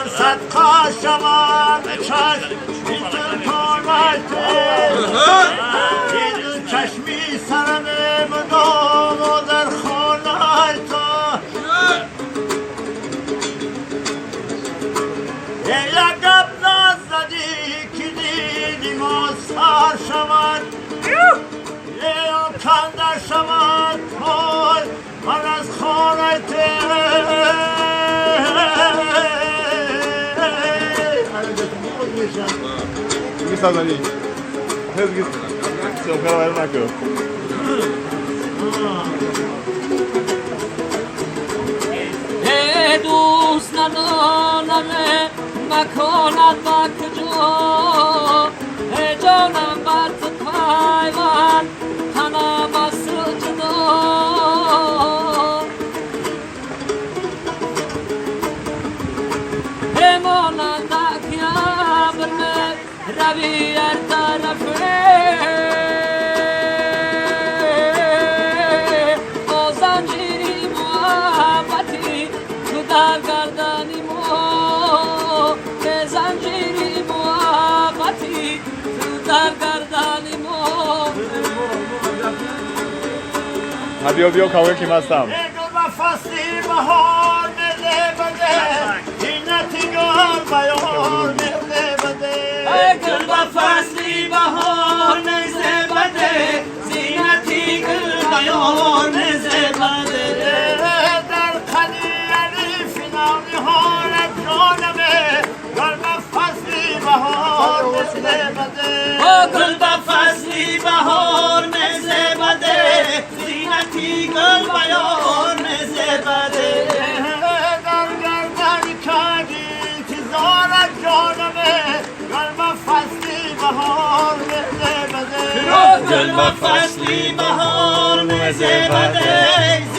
من صدقه شوم به چشم این ترکانته این چشمی سرم مدام و در خانه تو یک گپ نزدی که دیدیم و سر شود یا کنده شود پای من از خانه میسازنی هزگیز سمکر باید نکن دوست ندارم مکانت و کجا جانم بر تو پایبند تنم از تو جدا مانند اکیم برمه روی هر طرفه با زنجیری محبتی تو در گردنی ما به زنجیری محبتی تو در گردنی ما بیا کامل کیم هستم و فصلی بهار نده بده اینتی گل بیار نده بده گل و فصلی بهار نزه بده زینتی گل بیار نزه بده در قلیلی فینامی حالت جانمه گل و فصلی بهار نده بده گل و فصلی بهار نزه بده زینتی گل بیار نزه بده در گردن کردی تیزارت جانمه گل و فصلی بهار نده بده گل و فصلی بهار نزه بده